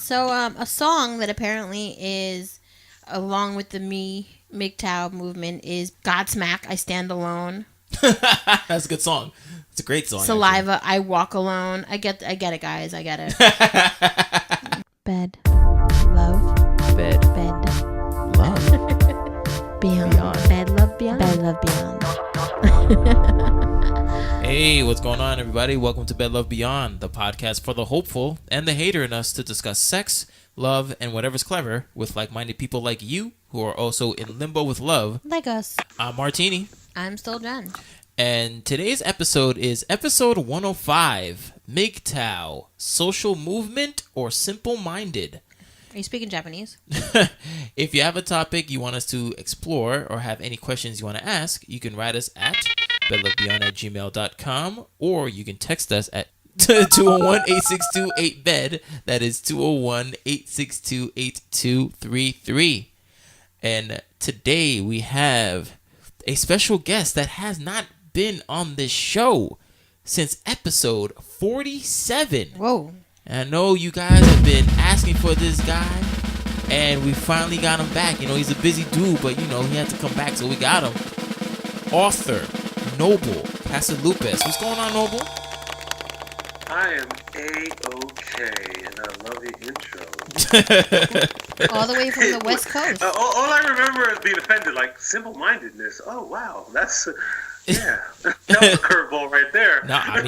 So, a song that apparently is along with the MGTOW movement is Godsmack, I Stand Alone. That's a good song. It's a great song. Saliva, actually. I Walk Alone. I get it, guys. I get it. Bed. Love. Bed. Love. Beyond. Bed, love, beyond. Bed, love, beyond. Hey, what's going on, everybody? Welcome to Bed Love Beyond, the podcast for the hopeful and the hater in us to discuss sex, love, and whatever's clever with like-minded people like you who are also in limbo with love. Like us. I'm Martini. I'm still Jen. And today's episode is episode 105, MGTOW, Social Movement or Simple-Minded. Are you speaking Japanese? If you have a topic you want us to explore or have any questions you want to ask, you can write us at bedlovebeyond@gmail.com, or you can text us at 201-862-8BED. That is 201-862-8233. And today we have a special guest that has not been on this show since episode 47. Whoa. And I know you guys have been asking for this guy, and we finally got him back. You know, he's a busy dude, but, you know, he had to come back, so we got him. Author, Noble Casalupus. What's going on, Noble? I am A-OK, and I love the intro. All the way from the West Coast. All I remember is being offended, like, simple-mindedness. Oh, wow, that's... Yeah, that was a curveball right there. No, I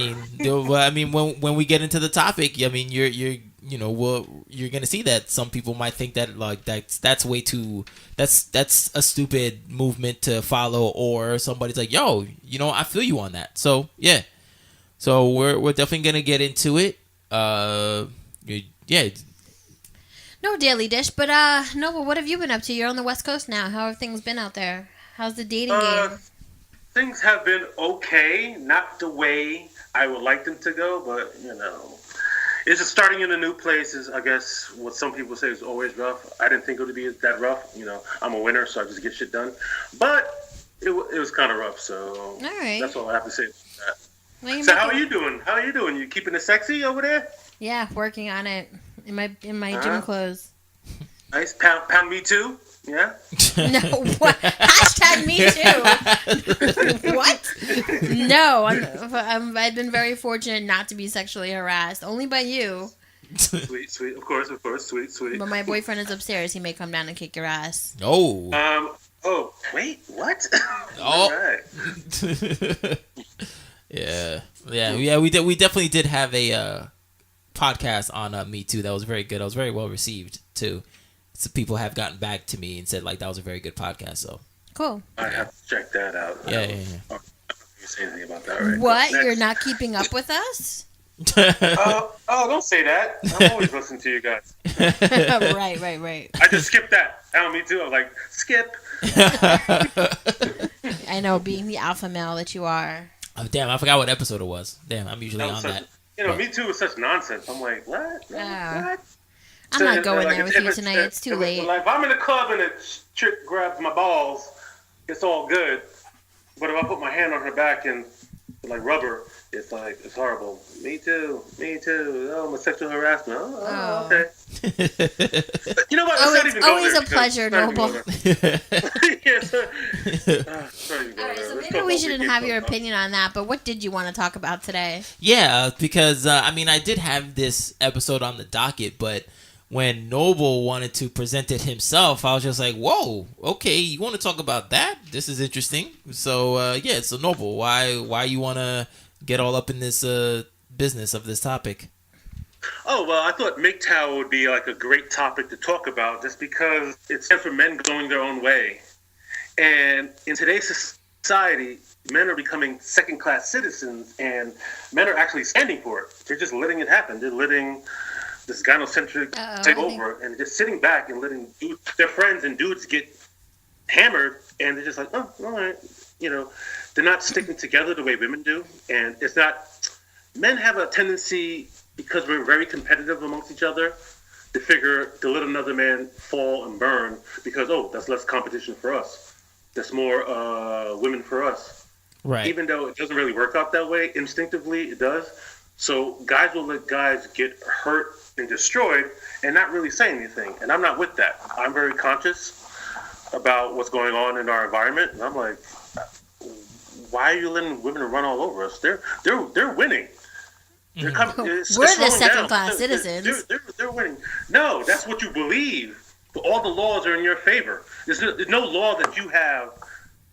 mean, when we get into the topic, I mean, you're gonna see that some people might think that like that's way too that's a stupid movement to follow, or somebody's like, yo, you know, I feel you on that. So yeah, so we're definitely gonna get into it. Yeah. No daily dish, but Noble, what have you been up to? You're on the West Coast now. How have things been out there? How's the dating game? Things have been okay, not the way I would like them to go, but, you know, it's just starting in a new place is, I guess, what some people say is always rough. I didn't think it would be that rough. You know, I'm a winner, so I just get shit done. But it was kind of rough, so all right. That's all I have to say about that. Well, so how are you doing? How are you doing? You keeping it sexy over there? Yeah, working on it in my gym clothes. Nice. Pound me too? Yeah? No, what? Hashtag me too. What? No, I've been very fortunate not to be sexually harassed. Only by you. Sweet. Of course. Sweet. But my boyfriend is upstairs. He may come down and kick your ass. Oh. Oh, wait, what? Oh. All right. Yeah. We definitely did have a podcast on Me Too that was very good. I was very well received too. So people have gotten back to me and said like that was a very good podcast. So cool. I have to check that out. Yeah. I don't think you say anything about that, right? What? You're not keeping up with us? Don't say that. I'm always listening to you guys. Right. I just skipped that. Me too. I'm like, skip. I know, being the alpha male that you are. Oh, damn, I forgot what episode it was. Damn, I'm usually on that. You know, Me Too is such nonsense. I'm like, what? What? I'm not going there with you tonight. It's too late. Like, if I'm in the club and a chick grabs my balls, it's all good. But if I put my hand on her back and like rubber, it's like, it's horrible. Me too. Oh, my sexual harassment. Oh. Okay. You know what? Let's not even go always there a pleasure, Noble. So maybe we shouldn't have your opinion on that, but what did you want to talk about today? Yeah, because, I mean, I did have this episode on the docket, but when Noble wanted to present it himself, I was just like, whoa, okay, you want to talk about that? This is interesting. So, so Noble, why you want to get all up in this business of this topic? Oh, well, I thought MGTOW would be like a great topic to talk about just because it stands for men going their own way. And in today's society, men are becoming second-class citizens, and men are actually standing for it. They're just letting it happen. They're letting this gynocentric take over, and just sitting back and letting their friends and dudes get hammered, and they're just like, oh, all right. You know, they're not sticking together the way women do, and it's not... Men have a tendency, because we're very competitive amongst each other, to let another man fall and burn because, that's less competition for us. That's more women for us. Right. Even though it doesn't really work out that way, instinctively it does. So guys will let guys get hurt and destroyed and not really saying anything. And I'm not with that. I'm very conscious about what's going on in our environment, and I'm like, why are you letting women run all over us? They're winning. We're the second-class citizens. They're winning. No, that's what you believe. But all the laws are in your favor. There's no law that you have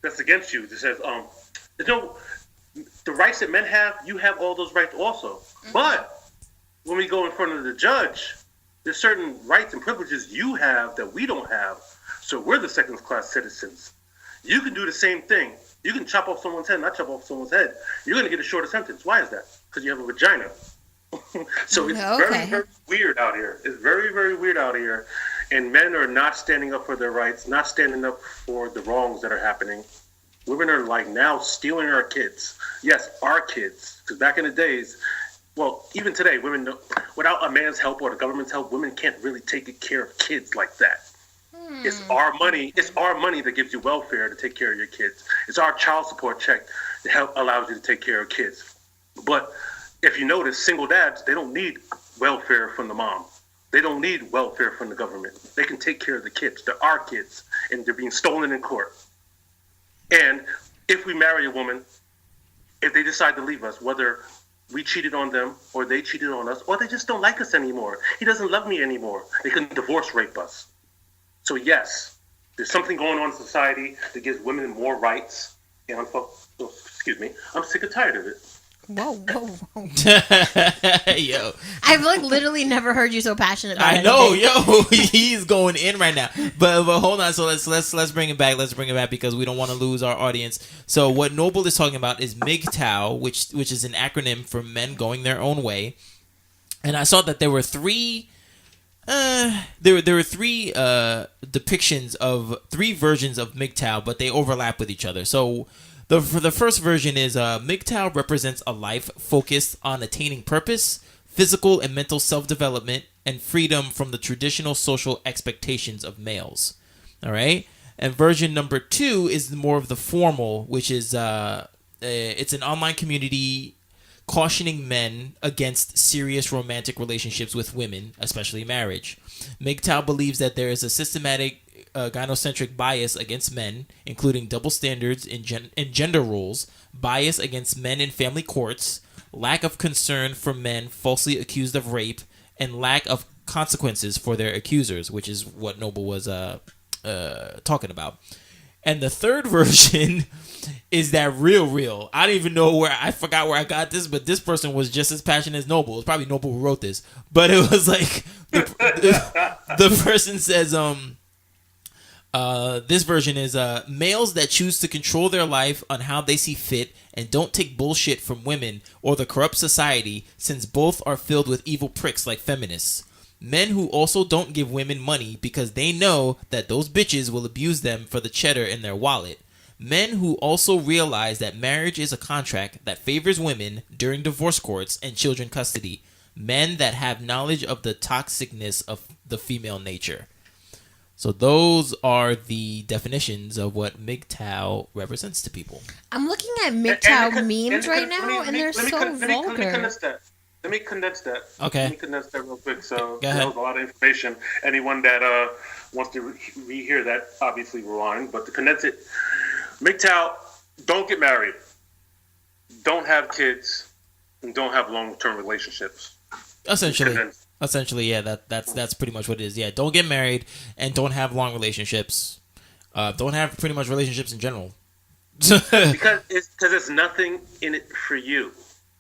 that's against you that says there's no the rights that men have. You have all those rights also. Mm-hmm. But when we go in front of the judge, there's certain rights and privileges you have that we don't have. So we're the second-class citizens. You can do the same thing. You can chop off someone's head, not chop off someone's head. You're going to get a shorter sentence. Why is that? Because you have a vagina. So it's very, very weird out here. It's very, very weird out here. And men are not standing up for their rights, not standing up for the wrongs that are happening. Women are like now stealing our kids. Yes, our kids. Because back in the days, well, even today, women, without a man's help or the government's help, women can't really take care of kids like that. It's our money. It's our money that gives you welfare to take care of your kids. It's our child support check that allows you to take care of kids. But if you notice, single dads, they don't need welfare from the mom. They don't need welfare from the government. They can take care of the kids. They're our kids, and they're being stolen in court. And if we marry a woman, if they decide to leave us, whether we cheated on them or they cheated on us, or they just don't like us anymore, he doesn't love me anymore, they can divorce rape us. So yes, there's something going on in society that gives women more rights, and I'm sick and tired of it. Whoa. Yo, I've literally never heard you so passionate about it. I know, yo, he's going in right now. But hold on, so let's bring it back. Let's bring it back because we don't want to lose our audience. So what Noble is talking about is MGTOW, which is an acronym for Men Going Their Own Way. And I saw that there were three. There were three depictions of three versions of MGTOW, but they overlap with each other. So the first version is MGTOW represents a life focused on attaining purpose, physical and mental self-development, and freedom from the traditional social expectations of males. All right, and version number 2 is more of the formal, which is it's an online community cautioning men against serious romantic relationships with women, especially marriage. MGTOW believes that there is a systematic gynocentric bias against men, including double standards in gender roles, bias against men in family courts, lack of concern for men falsely accused of rape, and lack of consequences for their accusers, which is what Noble was talking about. And the third version is that real. I don't even know I forgot where I got this, but this person was just as passionate as Noble. It's probably Noble who wrote this. But it was like, the person says, this version is, males that choose to control their life on how they see fit and don't take bullshit from women or the corrupt society, since both are filled with evil pricks like feminists. Men who also don't give women money because they know that those bitches will abuse them for the cheddar in their wallet. Men who also realize that marriage is a contract that favors women during divorce courts and children custody. Men that have knowledge of the toxicness of the female nature. So those are the definitions of what MGTOW represents to people. I'm looking at MGTOW memes right now, and they're so vulgar. Let me condense that. Okay. Let me condense that real quick. So that was a lot of information. Anyone that wants to rehear that, obviously rewind. But to condense it, MGTOW, don't get married, don't have kids, and don't have long-term relationships. Essentially, yeah, that's pretty much what it is. Yeah, don't get married and don't have long relationships. Don't have pretty much relationships in general. because it's nothing in it for you.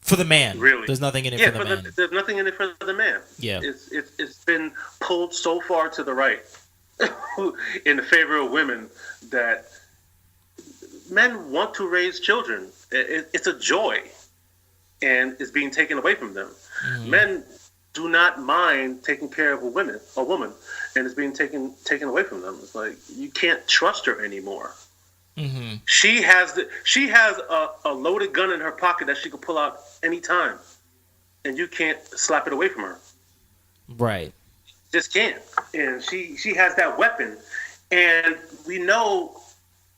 For the man, really, there's nothing in it for the man. There's nothing in it for the man. Yeah, it's been pulled so far to the right in the favor of women that men want to raise children. It's a joy, and it's being taken away from them. Mm-hmm. Men do not mind taking care of a woman, and it's being taken away from them. It's like you can't trust her anymore. Mm-hmm. She has a loaded gun in her pocket that she could pull out anytime, and you can't slap it away from her. Right. Just can't. And she has that weapon, and we know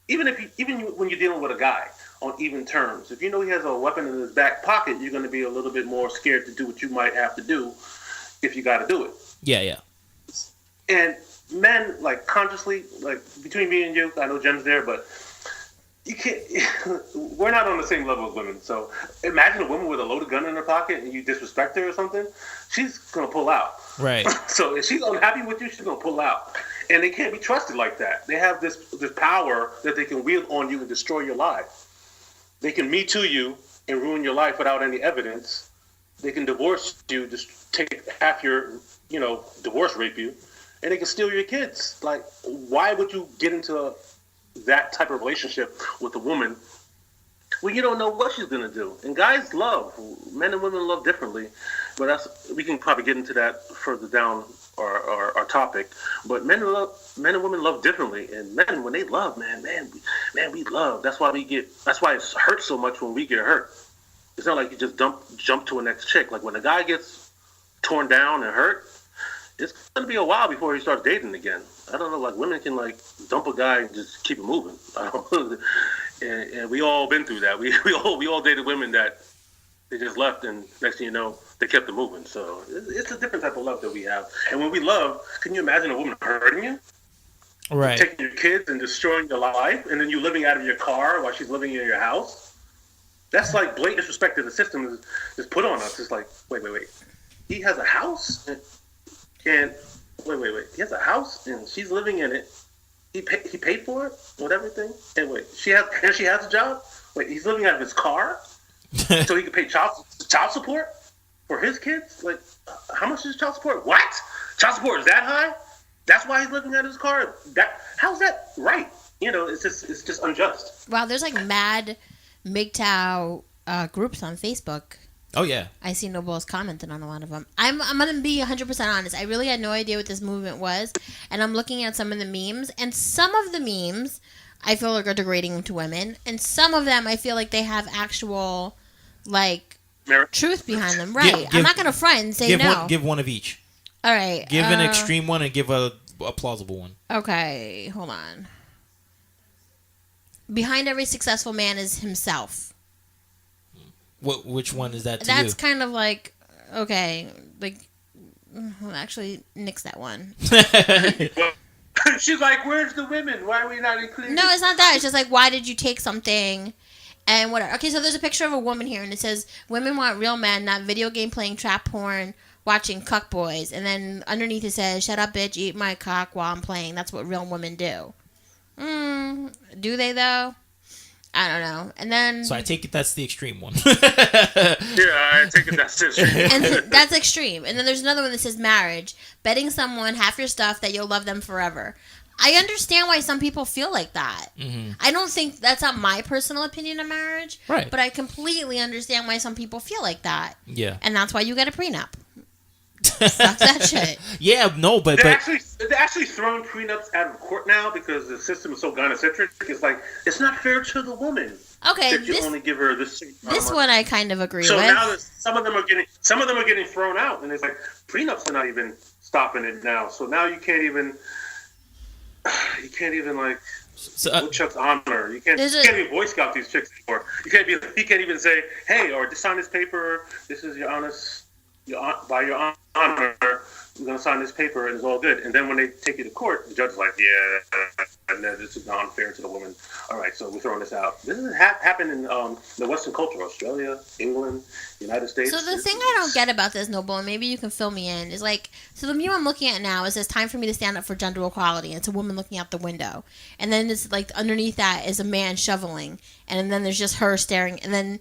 even when you're dealing with a guy on even terms, if you know he has a weapon in his back pocket, you're going to be a little bit more scared to do what you might have to do if you got to do it. Yeah. And men, like, consciously, like, between me and you, I know Jem's there, but you can't, we're not on the same level as women. So imagine a woman with a loaded gun in her pocket and you disrespect her or something, she's going to pull out. Right. So if she's unhappy with you, she's going to pull out. And they can't be trusted like that. They have this power that they can wield on you and destroy your life. They can Me Too you and ruin your life without any evidence. They can divorce you, just take half your, divorce rape you, and they can steal your kids. Like, why would you get into that type of relationship with a woman when you don't know what she's going to do? And guys love. Men and women love differently. But we can probably get into that further down our topic. But men and women love differently. And men, when they love, we love. That's why it hurts so much when we get hurt. It's not like you just jump to a next chick. Like, when a guy gets torn down and hurt, it's going to be a while before he starts dating again. I don't know, like, women can, like, dump a guy and just keep it moving. And we all been through that. We all dated women that they just left, and next thing you know, they kept it moving. So it's a different type of love that we have. And when we love, can you imagine a woman hurting you? Right. Taking your kids and destroying your life, and then you living out of your car while she's living in your house? That's like blatant disrespect that the system is put on us. It's like, wait. He has a house? And wait. He has a house and she's living in it. He paid for it with everything. And wait, she has a job. Wait, he's living out of his car, so he can pay child support for his kids. Like, how much is child support? What? Child support is that high? That's why he's living out of his car. How's that right? It's just unjust. Wow, there's like mad MGTOW groups on Facebook. Oh, yeah. I see Noble's commented on a lot of them. I'm going to be 100% honest. I really had no idea what this movement was. And I'm looking at some of the memes. And some of the memes I feel like are degrading to women. And some of them I feel like they have actual, like, truth behind them. Right. I'm not going to front and say no. Give one of each. All right. Give an extreme one and give a plausible one. Okay. Hold on. Behind every successful man is himself. Which one is that to That's you? kind of like, okay, like, well, actually, nix that one. She's like, where's the women? Why are we not included? No, it's not that. It's just like, why did you take something and whatever. Okay, so there's a picture of a woman here, and it says, women want real men, not video game playing trap porn, watching cuck boys. And then underneath it says, shut up, bitch, eat my cock while I'm playing. That's what real women do. Do they, though? I don't know. And then... So I take it that's the extreme one. Yeah, I take it that's the extreme. And that's extreme. And then there's another one that says marriage. Betting someone half your stuff that you'll love them forever. I understand why some people feel like that. Mm-hmm. I don't think... That's not my personal opinion of marriage. Right. But I completely understand why some people feel like that. Yeah. And that's why you get a prenup. Suck that shit. Yeah, no, but... They're actually throwing prenups out of court now because the system is so gynocentric. It's like, it's not fair to the woman. Okay, that you only give her this one I kind of agree with. So now some of them are getting thrown out, and it's like prenups are not even stopping it now. So now you can't even like Chuck's honor. You can't even Boy Scout these chicks anymore. You can't even say, hey, or just sign this paper. This is your honest. By your honor, I'm going to sign this paper and it's all good. And then when they take you to court, the judge is like, yeah, and this is not unfair to the woman. All right, so we're throwing this out. This has happened in the Western culture, Australia, England, United States. So the thing I don't get about this, Noble, and maybe you can fill me in, is like, so the meme I'm looking at now is it's time for me to stand up for gender equality. And it's a woman looking out the window. And then it's like underneath that is a man shoveling. And then there's just her staring. And then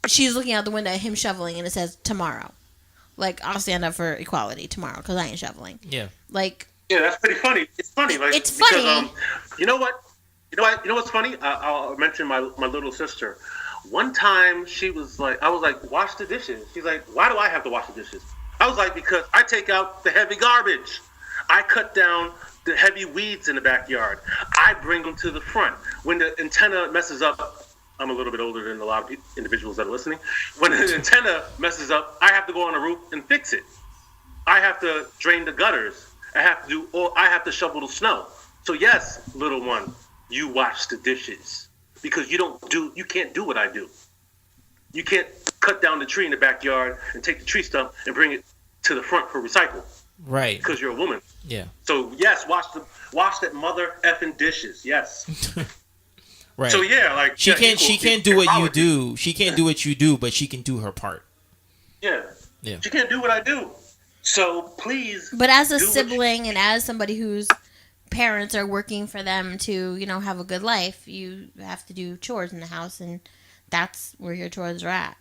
she's looking out the window at him shoveling, and it says, tomorrow. Like, I'll stand up for equality tomorrow because I ain't shoveling. Yeah. Like. Yeah, that's pretty funny. It's funny. Like, it's funny. Because, you know what? You know what's funny? I'll mention my little sister. One time she was like, I was like, wash the dishes. She's like, why do I have to wash the dishes? I was like, because I take out the heavy garbage. I cut down the heavy weeds in the backyard. I bring them to the front. When the antenna messes up, I'm a little bit older than a lot of individuals that are listening. When the antenna messes up, I have to go on the roof and fix it. I have to drain the gutters. I have to shovel the snow. So yes, little one, you wash the dishes because you can't do what I do. You can't cut down the tree in the backyard and take the tree stump and bring it to the front for recycle. Right. Because you're a woman. Yeah. So yes, wash that mother effing dishes. Yes. Right. So yeah, like she can't do what you do. She can't do what you do, but she can do her part. Yeah. Yeah. She can't do what I do. So please. But as a sibling and as somebody whose parents are working for them to, have a good life, you have to do chores in the house, and that's where your chores are at.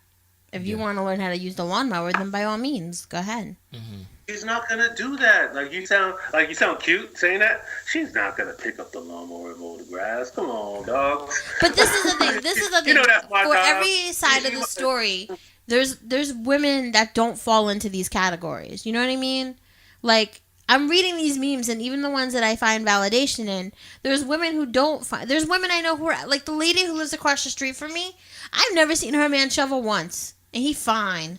If you want to learn how to use the lawnmower, then by all means, go ahead. Mm-hmm. She's not gonna do that. You sound cute saying that. She's not gonna pick up the lawnmower and mow the grass. Come on, dog. But this is the thing. That's my For job. every side of the story, there's women that don't fall into these categories. You know what I mean? Like, I'm reading these memes, and even the ones that I find validation in, there's women who don't find. There's women I know who are like the lady who lives across the street from me. I've never seen her man shovel once, and he fine.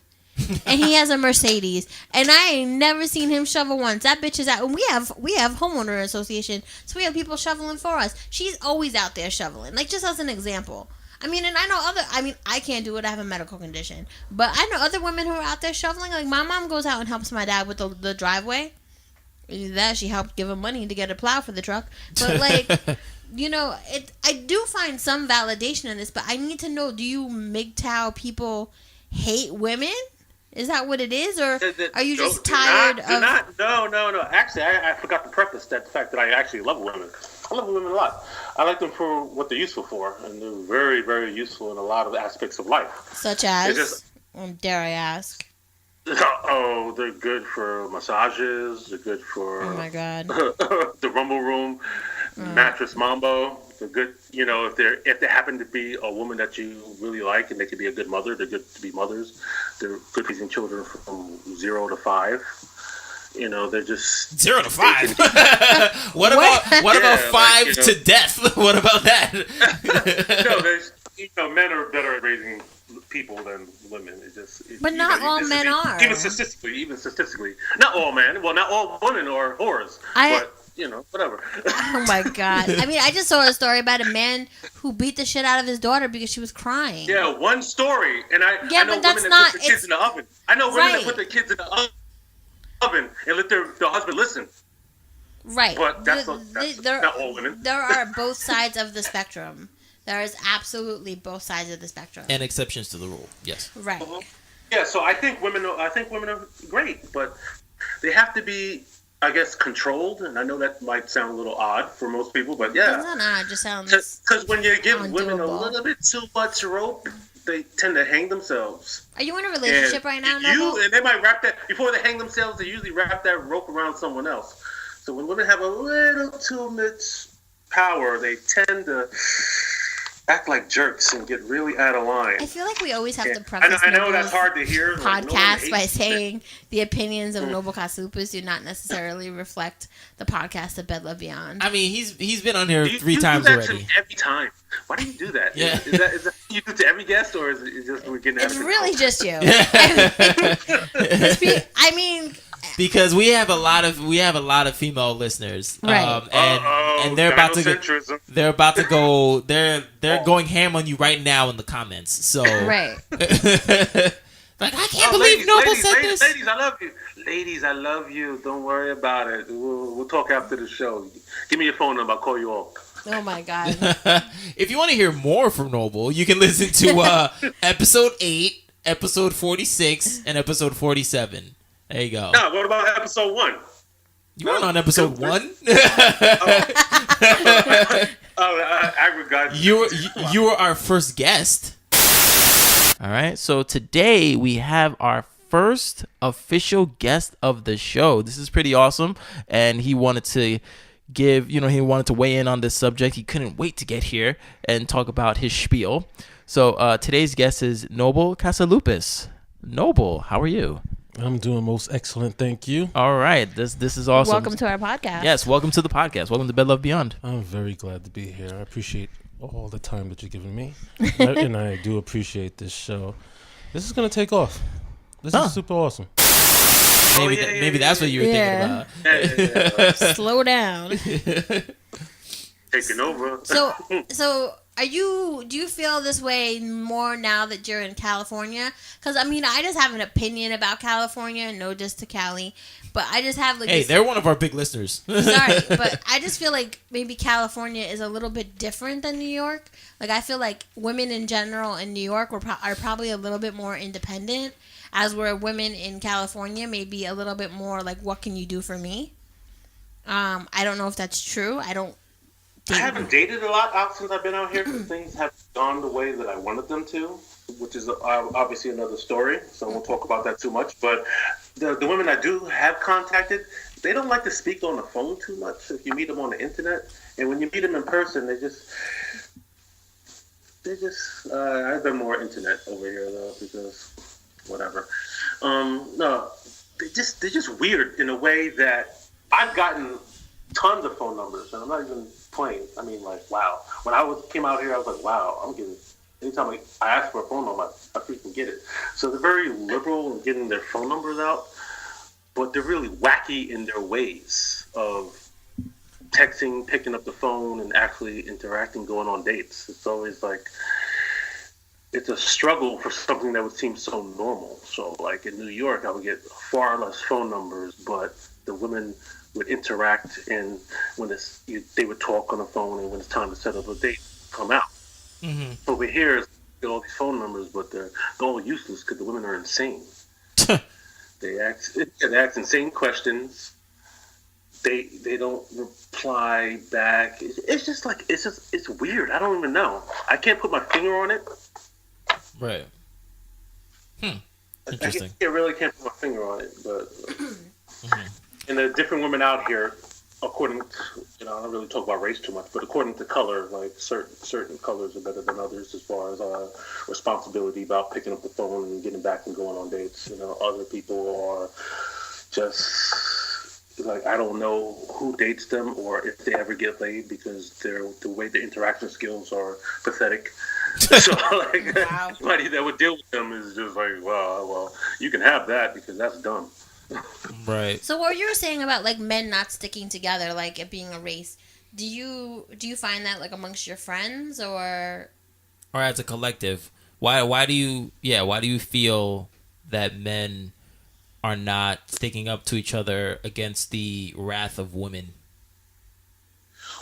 And he has a Mercedes, and I ain't never seen him shovel once. That bitch is out. And we have homeowner association, so we have people shoveling for us. She's always out there shoveling, like, just as an example. I mean, and I can't do it. I have a medical condition, but I know other women who are out there shoveling. Like, my mom goes out and helps my dad with the driveway. Either that, she helped give him money to get a plow for the truck. But like, I do find some validation in this, but I need to know: do you MGTOW people hate women? Is that what it is, or are you just tired of? No. Actually, I forgot to preface the fact that I actually love women. I love women a lot. I like them for what they're useful for, and they're very, very useful in a lot of aspects of life. Such as, dare I ask? Oh, they're good for massages. They're good for. Oh my God. The rumble room, mattress mambo. They're good. If they happen to be a woman that you really like, and they could be a good mother, they're good to be mothers. They're good raising children from 0 to 5. They're just 0 to 5. What about 5 to death? What about that? No, men are better at raising people than women. But not all men are. Even statistically, not all men. Well, not all women are whores. But whatever. Oh my God! I mean, I just saw a story about a man who beat the shit out of his daughter because she was crying. Yeah, one story, and I know but women that's that not. Put their kids in the oven. I know women that put their kids in the oven and let their husband listen. Right. But that's not all women. There are both sides of the spectrum. There is absolutely both sides of the spectrum. And exceptions to the rule. Yes. Right. Uh-huh. Yeah. So I think women are great, but they have to be, I guess, controlled. And I know that might sound a little odd for most people, but yeah. It's not odd. It just sounds. Because when you give women a little bit too much rope, they tend to hang themselves. Are you in a relationship right now, Noble? And they might wrap that before they hang themselves. They usually wrap that rope around someone else. So when women have a little too much power, they tend to act like jerks and get really out of line. I feel like we always have to preface I know that's hard to hear. Podcast by saying the opinions of Noble Casalupus do not necessarily reflect the podcast of Bed Love Beyond. I mean, he's been on here 3 times already. already. Every time. Why do you do that? Yeah. Is that you do it to every guest, or is it just we're getting? It's really just you. I mean. Because we have a lot of female listeners, right? And they're about to go. They're going ham on you right now in the comments. So right, like I can't believe Noble said this. Ladies, I love you. Ladies, I love you. Don't worry about it. We'll talk after the show. Give me your phone number. I'll call you all. Oh my God! If you want to hear more from Noble, you can listen to episode 8, episode 46, and episode 47. There you go. No, what about episode 1? You weren't on episode 1? You were our first guest. All right, so today we have our first official guest of the show. This is pretty awesome, and he wanted to weigh in on this subject. He couldn't wait to get here and talk about his spiel. So today's guest is Noble Casalupus. Noble, how are you? I'm doing most excellent, thank you. All right, this is awesome. Welcome to our podcast. Yes, welcome to the podcast. Welcome to Bed Love Beyond. I'm very glad to be here. I appreciate all the time that you're giving me, and I do appreciate this show. This is gonna take off. This is super awesome. Maybe that's what you were thinking about. Slow down. Taking over. So do you feel this way more now that you're in California? Because I mean, I just have an opinion about California. No diss to Cali, but I just have like. Hey, they're one of our big listeners. Sorry, but I just feel like maybe California is a little bit different than New York. Like I feel like women in general in New York are probably a little bit more independent, as where women in California may be a little bit more like, "What can you do for me?" I don't know if that's true. I haven't dated a lot out since I've been out here because things haven't gone the way that I wanted them to, which is obviously another story. So I won't talk about that too much. But the women I do have contacted, they don't like to speak on the phone too much if you meet them on the internet. And when you meet them in person, they just I've done more internet over here though because whatever. No, they're just weird in a way that I've gotten tons of phone numbers, and I'm not even playing. I mean, like, wow. When I came out here, I was like, wow, I'm getting. Anytime I ask for a phone number, I freaking get it. So they're very liberal in getting their phone numbers out, but they're really wacky in their ways of texting, picking up the phone, and actually interacting, going on dates. It's always like it's a struggle for something that would seem so normal. So, like in New York, I would get far less phone numbers, but the women would interact, and when they would talk on the phone, and when it's time to set up a date, come out. Mm-hmm. Over here, get all these phone numbers, but they're all useless because the women are insane. They ask insane questions. They don't reply back. It's weird. I don't even know. I can't put my finger on it. Right. Interesting. I really can't put my finger on it, but. Mm-hmm. And there are different women out here, according to, I don't really talk about race too much, but according to color, like certain colors are better than others as far as responsibility about picking up the phone and getting back and going on dates. Other people are just like, I don't know who dates them or if they ever get laid because the way the interaction skills are pathetic. So like wow. Anybody that would deal with them is just like, well, you can have that because that's dumb. Right. So what you were saying about like men not sticking together, like it being a race, do you find that like amongst your friends or as a collective? Why do you feel that men are not sticking up to each other against the wrath of women?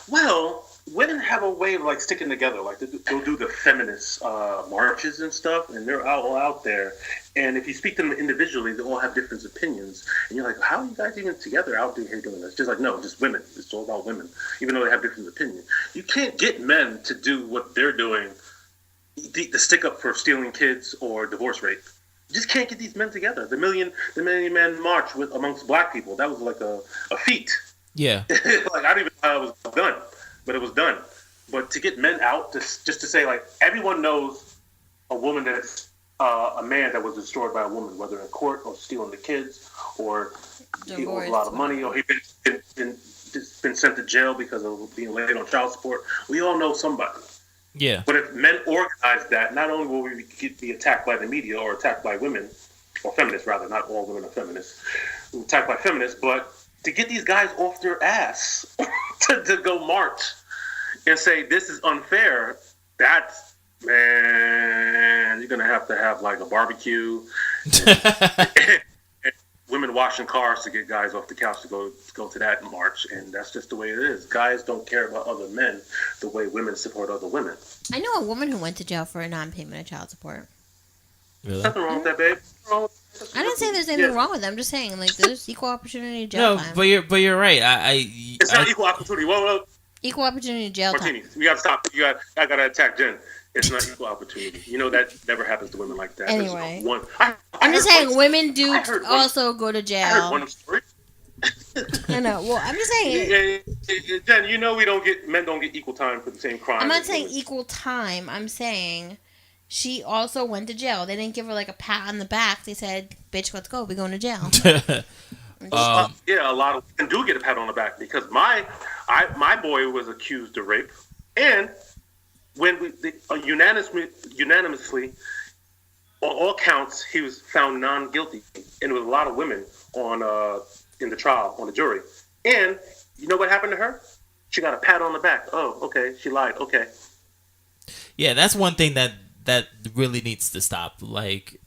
Well, women have a way of like sticking together. Like they'll do the feminist marches and stuff, and they're all out there. And if you speak to them individually, they all have different opinions. And you're like, how are you guys even together out here doing this? Just like, no, just women. It's all about women, even though they have different opinions. You can't get men to do what they're doing, to stick up for stealing kids or divorce rate. You just can't get these men together. The Million Man March amongst black people, that was like a feat. Yeah. Like, I don't even know how it was done, but it was done. But to get men out, just to say, like, everyone knows a woman that's a man that was destroyed by a woman, whether in court or stealing the kids or he owes a lot of money or he's been sent to jail because of being late on child support. We all know somebody. Yeah. But if men organize that, not only will we be attacked by the media or attacked by women, or feminists rather, not all women are feminists, attacked by feminists, but to get these guys off their ass to go march and say this is unfair, that's, man, you're gonna have like a barbecue and women washing cars to get guys off the couch to go to that march, and that's just the way it is. Guys don't care about other men the way women support other women. I know a woman who went to jail for a non-payment of child support. Really? Nothing wrong with that, babe. I didn't say there's anything wrong with them. I'm just saying, like, there's equal opportunity jail time. But you're right. It's not equal opportunity. Whoa. Equal opportunity jail Martini, time. we gotta stop. I gotta attack Jen. It's not equal opportunity. That never happens to women like that. Anyway, I'm just saying women do also go to jail. I heard one story. I know. Well, I'm just saying. Jen, men don't get equal time for the same crime. I'm not saying equal time. I'm saying she also went to jail. They didn't give her like a pat on the back. They said, "Bitch, let's go. We're going to jail." Yeah, a lot of women do get a pat on the back because my boy was accused of rape, and when unanimously on all counts, he was found non-guilty, and there was a lot of women in the trial on the jury. And you know what happened to her? She got a pat on the back. Oh, okay, she lied. Okay. Yeah, that's one thing that really needs to stop. Like,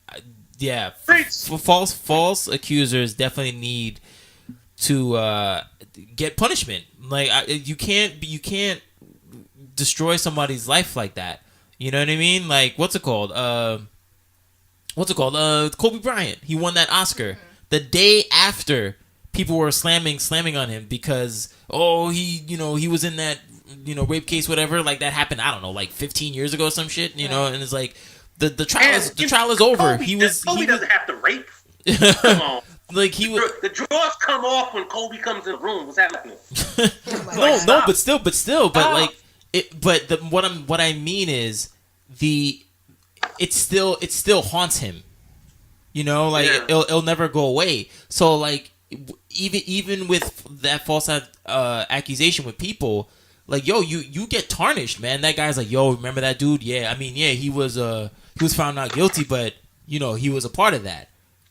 yeah, Preach. false accusers definitely need to get punishment. Like, you can't destroy somebody's life like that. You know what I mean? Like, what's it called? Kobe Bryant. He won that Oscar the day after people were slamming on him because he was in that rape case, whatever. Like, that happened, I don't know, like 15 years ago or some shit. And it's like the trial is over. Kobe doesn't have to rape. Come on. Like, he was. The drawers come off when Kobe comes in the room. What's happening? No, but still, like it. But what I mean is it still haunts him. Like, it'll never go away. So, like, even with that false accusation with people, like, yo, you get tarnished, man. That guy's like, yo, remember that dude? Yeah, I mean, yeah, he was found not guilty, but he was a part of that.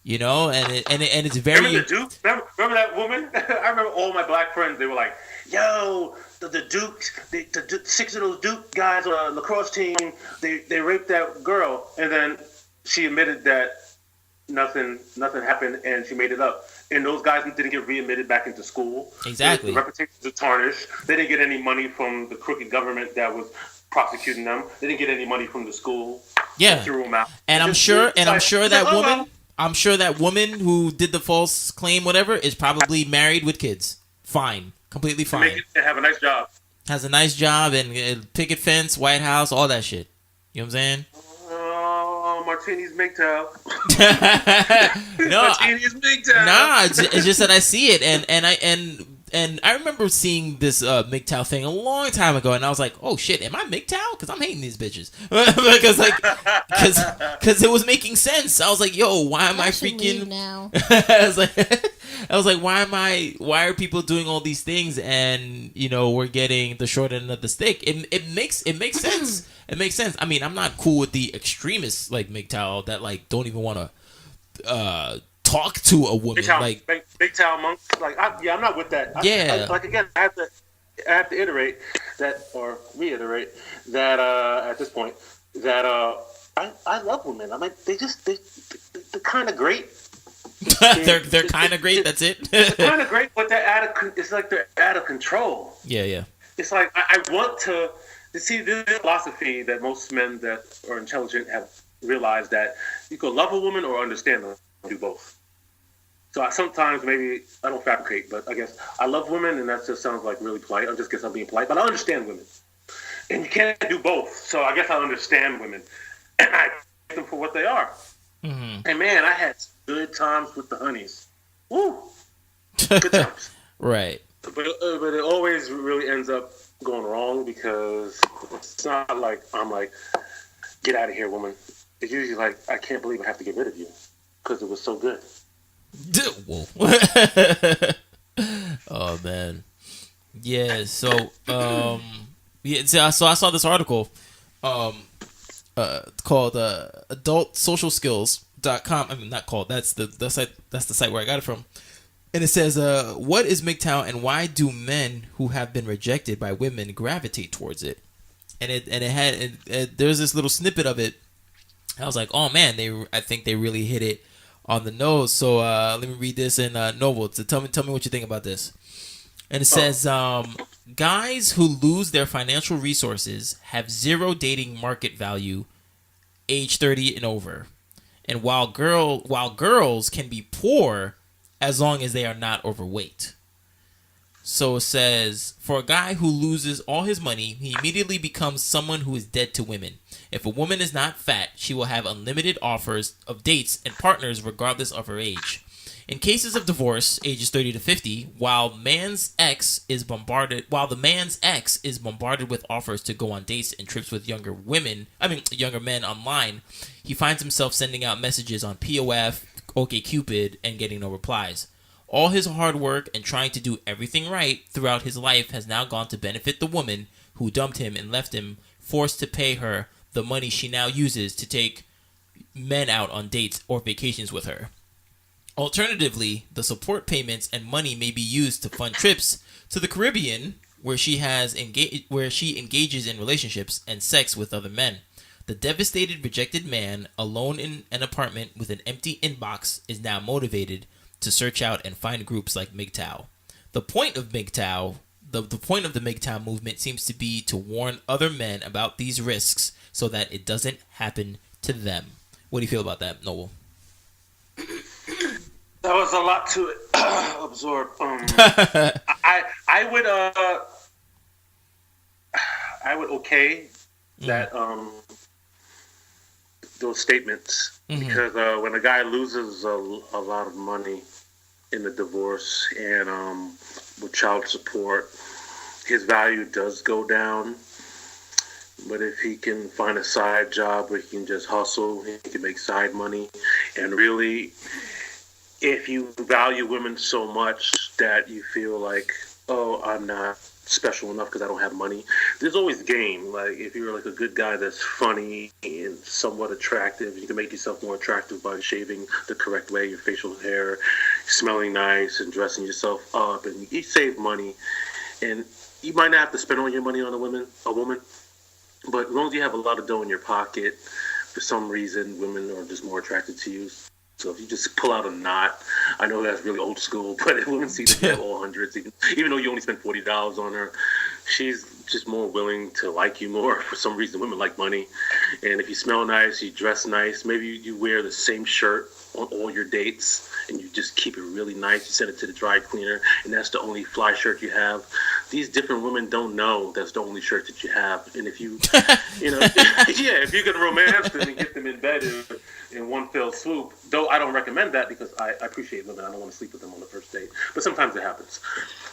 And it's very. Remember the Duke? Remember that woman? I remember all my black friends. They were like, "Yo, the Dukes, the 6 of those Duke guys on the lacrosse team, they raped that girl," and then she admitted that nothing happened, and she made it up. And those guys didn't get readmitted back into school. Exactly. The reputations are tarnished. They didn't get any money from the crooked government that was prosecuting them. They didn't get any money from the school. Yeah. They threw them out. And I'm sure that woman who did the false claim, whatever, is probably married with kids. Fine. Completely fine. They have a nice job. Has a nice job and picket fence, White House, all that shit. You know what I'm saying? Oh, Martini's MGTOW. No, Martini's MGTOW. Nah, it's just that I see it, and I remember seeing this MGTOW thing a long time ago, and I was like, oh shit, am I MGTOW? Because I'm hating these bitches. Because it was making sense. I was like, yo, why am I freaking now? I was like, why are people doing all these things, and we're getting the short end of the stick? It makes sense. It makes sense. I mean, I'm not cool with the extremists like MGTOW that like don't even want to talk to a woman. MGTOW monks. Like, I'm not with that. Again, I have to iterate that, or reiterate that at this point that I love women. I mean, they're kind of great. they're kind of great. That's it. They're kind of great, but it's like they're out of control. Yeah. It's like I want to see this philosophy that most men that are intelligent have realized, that you can love a woman or understand them. Do both. So sometimes maybe I don't fabricate, but I guess I love women, and that just sounds like really polite. I just guess I'm being polite, but I understand women, and you can't do both. So I guess I understand women, and I take them for what they are. Mm-hmm. And man, I had good times with the honeys. Woo, good times. Right. But it always really ends up going wrong, because it's not like I'm like, get out of here, woman. It's usually like, I can't believe I have to get rid of you because it was so good. Whoa. Oh man. Yeah. So So I saw this article called adultsocialskills.com. I mean, not called. That's the site. That's the site where I got it from. And it says, what is MGTOW and why do men who have been rejected by women gravitate towards it? And there's this little snippet of it. I was like, oh man, I think they really hit it on the nose. So let me read this in Noble. So tell me what you think about this. And it says, guys who lose their financial resources have zero dating market value, age 30 and over. And while girls can be poor as long as they are not overweight. So it says, for a guy who loses all his money, he immediately becomes someone who is dead to women. If a woman is not fat, she will have unlimited offers of dates and partners regardless of her age. In cases of divorce, ages 30 to 50, while the man's ex is bombarded with offers to go on dates and trips with younger men online, he finds himself sending out messages on POF, OkCupid, and getting no replies. All his hard work and trying to do everything right throughout his life has now gone to benefit the woman who dumped him and left him forced to pay her the money she now uses to take men out on dates or vacations with her. Alternatively, the support payments and money may be used to fund trips to the Caribbean where she engages in relationships and sex with other men. The devastated, rejected man, alone in an apartment with an empty inbox, is now motivated to search out and find groups like MGTOW. The point of MGTOW, the point of the MGTOW movement seems to be to warn other men about these risks so that it doesn't happen to them. What do you feel about that, Noel? That was a lot to absorb. I would okay that those statements, because when a guy loses a lot of money in the divorce and with child support, his value does go down. But if he can find a side job where he can just hustle, he can make side money, and really, if you value women so much that you feel like, oh, I'm not special enough because I don't have money, there's always game. Like, if you're like a good guy that's funny and somewhat attractive, you can make yourself more attractive by shaving the correct way, your facial hair, smelling nice, and dressing yourself up, and you save money. And you might not have to spend all your money on a woman, but as long as you have a lot of dough in your pocket, for some reason, women are just more attracted to you. So if you just pull out a knot, I know that's really old school, but if women see that you have all hundreds, even though you only spend $40 on her, she's just more willing to like you more. For some reason, women like money. And if you smell nice, you dress nice, maybe you wear the same shirt on all your dates, and you just keep it really nice. You send it to the dry cleaner, and that's the only fly shirt you have. These different women don't know that's the only shirt that you have. And if you, if you can romance them and get them in bed in one fell swoop, though I don't recommend that because I appreciate women. I don't want to sleep with them on the first date. But sometimes it happens.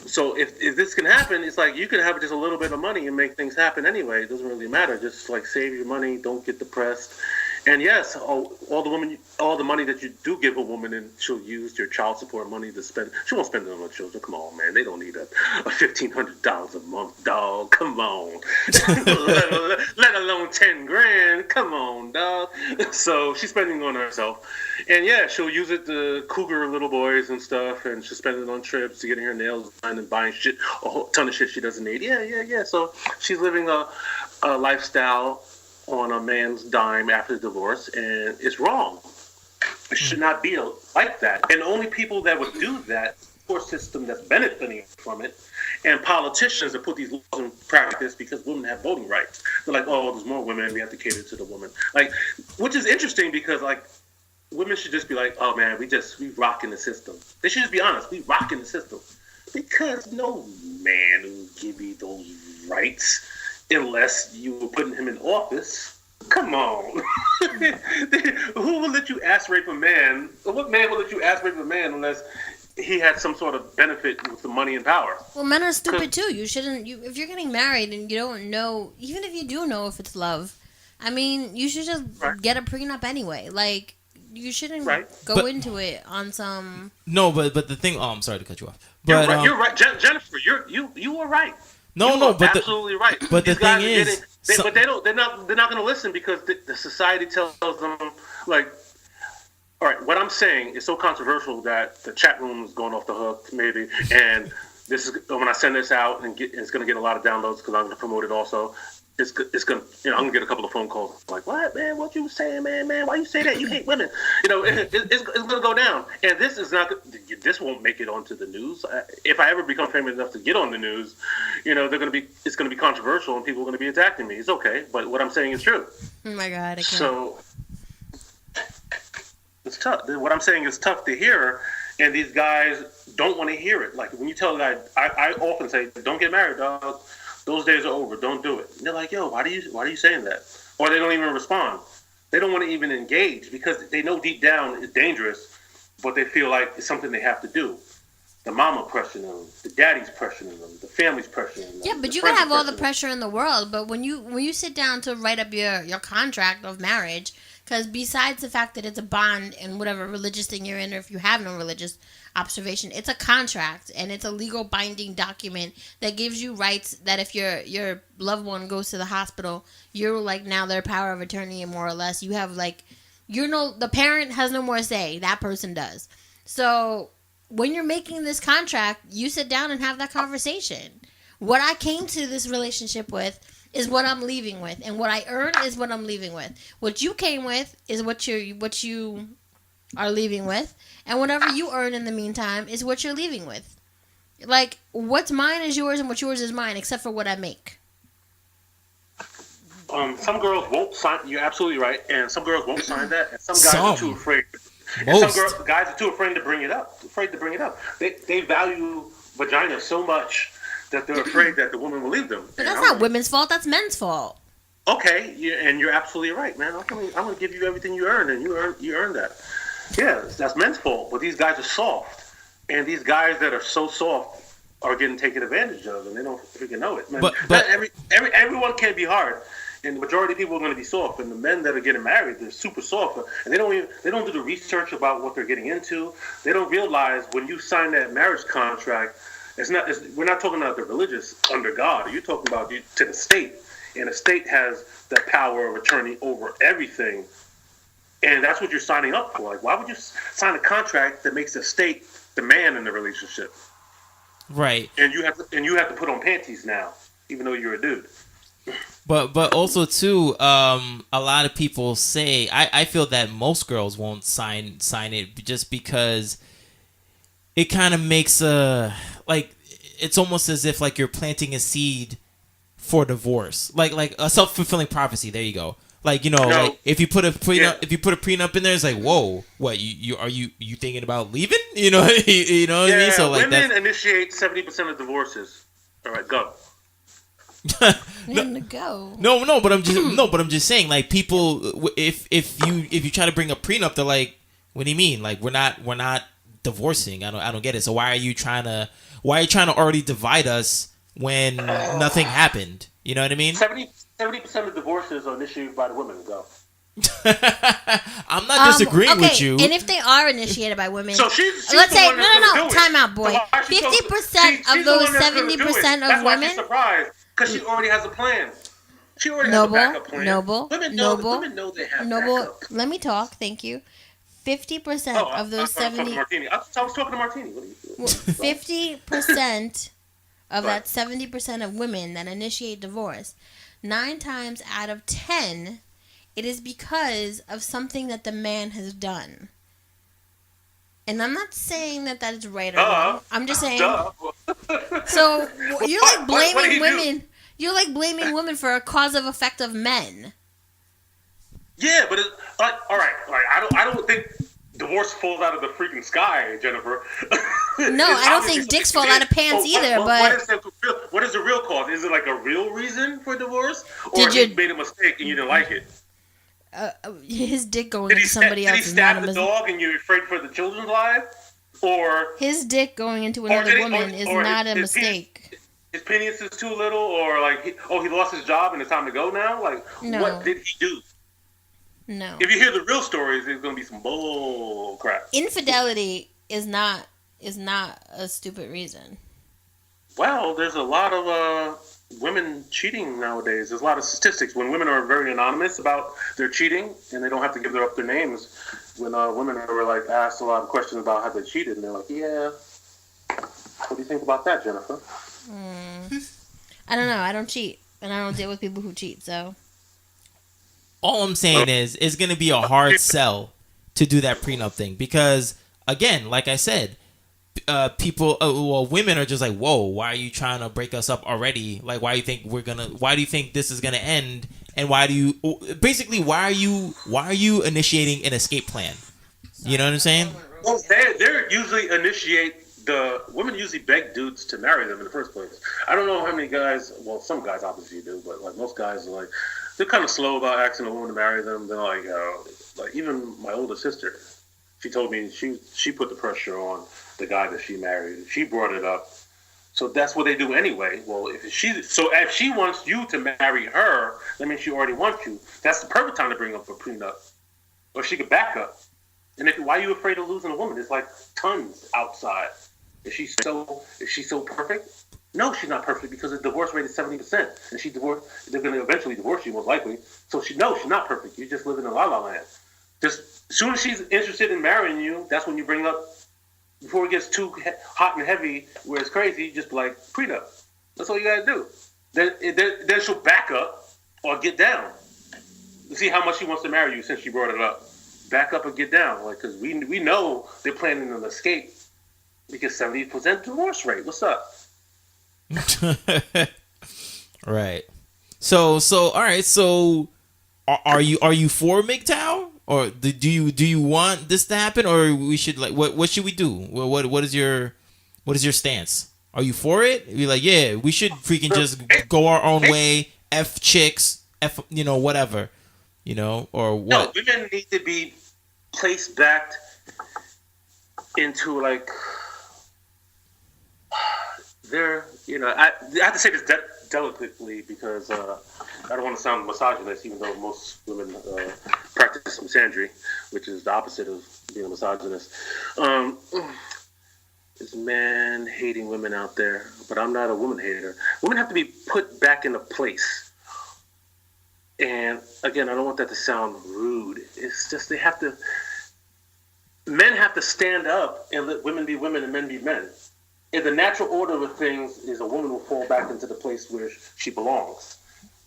So if this can happen, it's like you can have just a little bit of money and make things happen anyway. It doesn't really matter. Just like save your money. Don't get depressed. And yes, all the money that you do give a woman, and she'll use your child support money to spend. She won't spend it on her children. Come on, man. They don't need a $1,500 a month, dog. Come on. let alone $10,000. Come on, dog. So she's spending on herself, and yeah, she'll use it to cougar little boys and stuff, and she'll spend it on trips to getting her nails done and buying shit, a whole ton of shit she doesn't need. Yeah. So she's living a lifestyle on a man's dime after the divorce, and it's wrong. It should not be like that. And the only people that would do that, poor system that's benefiting from it, and politicians that put these laws in practice because women have voting rights. They're like, oh, there's more women, we have to cater to the woman. Like, which is interesting because like women should just be like, oh man, we rocking the system. They should just be honest, we rocking the system. Because no man will give you those rights unless you were putting him in office. Come on. Who will let you ass rape a man? What man will let you ass rape a man unless he had some sort of benefit with the money and power? Well, men are stupid too. You shouldn't. If you're getting married and you don't know, even if you do know if it's love, I mean, you should just get a prenup anyway. Like, you shouldn't go into it on some. No, but the thing. Oh, I'm sorry to cut you off. But you're right, Jennifer. You were right. No, but absolutely right. But the thing is, but they're not going to listen because the society tells them like, all right, what I'm saying is so controversial that the chat room is going off the hook maybe, and this is when I send this out and it's going to get a lot of downloads because I'm going to promote it also. It's going to, I'm going to get a couple of phone calls like, what, man, what you saying, man, why you say that? You hate women. It's going to go down. And this won't make it onto the news. If I ever become famous enough to get on the news, it's going to be controversial and people are going to be attacking me. It's okay. But what I'm saying is true. Oh my God. I can't. So it's tough. What I'm saying is tough to hear. And these guys don't want to hear it. Like when you tell a guy, I often say, don't get married, dog. Those days are over. Don't do it. And they're like, yo, why are you saying that? Or they don't even respond. They don't want to even engage because they know deep down it's dangerous, but they feel like it's something they have to do. The mama pressuring them, the daddy's pressuring them, the family's pressuring them. Yeah, but you can have all the pressure in the world, but when you sit down to write up your contract of marriage, because besides the fact that it's a bond and whatever religious thing you're in, or if you have no religious observation, it's a contract and it's a legal binding document that gives you rights that if your loved one goes to the hospital, you're like now their power of attorney, and more or less you have like the parent has no more say, that person does. So when you're making this contract, you sit down and have that conversation. What I came to this relationship with is what I'm leaving with, and what I earn is what I'm leaving with. What you came with is what you are leaving with, and whatever you earn in the meantime is what you're leaving with. Like, what's mine is yours, and what's yours is mine, except for what I make. Some girls won't sign. You're absolutely right, and some girls won't sign that, and some guys are too afraid. Most. And some guys are too afraid to bring it up. They value vagina so much that they're afraid that the woman will leave them. But that's not women's fault. That's men's fault. Okay, and you're absolutely right, man. I'm gonna give you everything you earned, and you earned that. Yeah, that's men's fault. But these guys are soft, and these guys that are so soft are getting taken advantage of, and they don't freaking know it, man. But everyone can't be hard. And the majority of people are going to be soft, and the men that are getting married, they're super soft, and they don't do the research about what they're getting into. They don't realize when you sign that marriage contract, we're not talking about the religious under God. You're talking about to the state, and the state has the power of attorney over everything, and that's what you're signing up for. Like, why would you sign a contract that makes the state the man in the relationship? Right. And you have to put on panties now, even though you're a dude. But also too, a lot of people say I feel that most girls won't sign it just because it kind of makes it's almost as if like you're planting a seed for divorce, like a self-fulfilling prophecy. There you go. Like, like if you put a prenup in there, it's like, whoa, what you thinking about leaving? You know what I mean? So like women initiate 70% of divorces. All right, go. No, but I'm just saying, like, people, if you try to bring a prenup, they're like, what do you mean? Like, we're not divorcing. I don't get it. So why are you trying to already divide us when nothing happened? You know what I mean? 70% of divorces are initiated by the women. Go. I'm not disagreeing with you. And if they are initiated by women, so she's let's say no, time out, boy. 50% of those 70% of women. Surprised. Because she already has a plan. She already has a backup plan. Women know they have backup. Let me talk. Thank you. 50% of those 70. I was talking to Martini. 50% of that 70% of women that initiate divorce, 9 times out of 10, it is because of something that the man has done. And I'm not saying that is right or wrong. I'm just saying. So you're like blaming women. You're like blaming women for a cause of effect of men. Yeah, but all right. I don't think divorce falls out of the freaking sky, Jennifer. No, I don't think dicks fall out of pants either. What is the real cause? Is it like a real reason for divorce, or he made a mistake and you didn't like it? His dick going into somebody else is not a mistake. Did he stab the dog and you're afraid for the children's lives? Or his dick going into another woman is not a mistake. His penis is too little, or like, he lost his job and it's time to go now? Like, what did he do? No. If you hear the real stories, there's going to be some bull crap. Infidelity is not a stupid reason. Well, there's a lot of women cheating nowadays. There's a lot of statistics when women are very anonymous about their cheating and they don't have to give up their names. When women are like asked a lot of questions about how they cheated, and they're like, "Yeah, what do you think about that, Jennifer?" I don't know. I don't cheat, and I don't deal with people who cheat. So all I'm saying is, it's gonna be a hard sell to do that prenup thing because, again, like I said, women are just like, whoa, why are you trying to break us up already? Like, why do you think this is gonna end? And why are you initiating an escape plan? You know what I'm saying? Well, they're usually the women usually beg dudes to marry them in the first place. I don't know how many guys, well, some guys obviously do, but like most guys are like, they're kind of slow about asking a woman to marry them. They're like even my older sister, she told me she put the pressure on the guy that she married. She brought it up. So that's what they do anyway. Well, if she wants you to marry her, that means she already wants you. That's the perfect time to bring up a prenup. Or she could back up. And why are you afraid of losing a woman? There's like tons outside. Is she so perfect? No, she's not perfect because the divorce rate is 70%. And they're going to eventually divorce you most likely. So she's not perfect. You're just living in la la land. Just as soon as she's interested in marrying you, that's when you bring up, before it gets too hot and heavy where it's crazy, just be like, prenup. That's all you gotta do. Then she'll back up or get down. You see how much she wants to marry you since she brought it up. Back up and get down, like, because we know they're planning an escape. Because 70% divorce rate. What's up? Right. So all right. So are you for MGTOW, or do you want this to happen, or we should, like, what should we do? What is your stance? Are you for it? You're like, yeah, we should freaking just go our own way. F chicks, F, whatever, or what? No, women need to be placed back into, like, they're, I have to say this delicately because I don't want to sound misogynist, even though most women practice misandry, which is the opposite of being a misogynist. There's men hating women out there, but I'm not a woman hater. Women have to be put back into place. And again, I don't want that to sound rude. It's just men have to stand up and let women be women and men be men. And the natural order of things is a woman will fall back into the place where she belongs,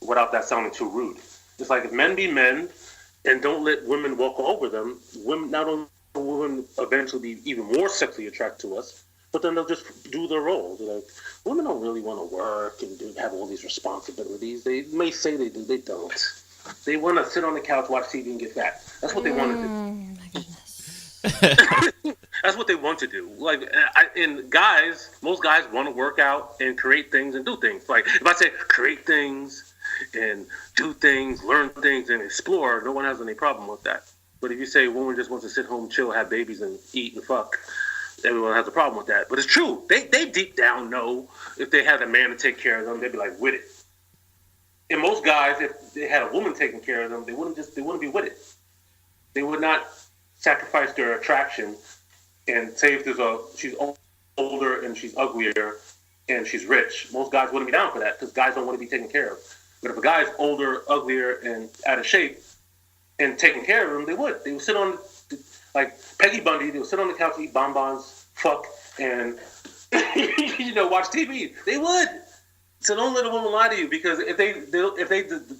without that sounding too rude. It's like if men be men and don't let women walk over them, women not only will women eventually be even more sexually attracted to us, but then they'll just do their role. They're like, women don't really want to work and have all these responsibilities. They may say they do, they don't. They want to sit on the couch, watch TV, and get fat. That's what they want to do. My goodness. That's what they want to do. Like, and most guys want to work out and create things and do things. Like, if I say create things and do things, learn things, and explore, no one has any problem with that. But if you say a woman just wants to sit home, chill, have babies, and eat and fuck, everyone has a problem with that. But it's true. They deep down know if they had a man to take care of them, they'd be like with it. And most guys, if they had a woman taking care of them, they wouldn't be with it. They would not sacrifice their attraction and say if she's older and she's uglier and she's rich. Most guys wouldn't be down for that because guys don't want to be taken care of. But if a guy's older, uglier, and out of shape and taking care of him, they would. They would sit on, like Peggy Bundy, they would sit on the couch, eat bonbons, fuck, and watch TV. They would. So don't let a woman lie to you, because if they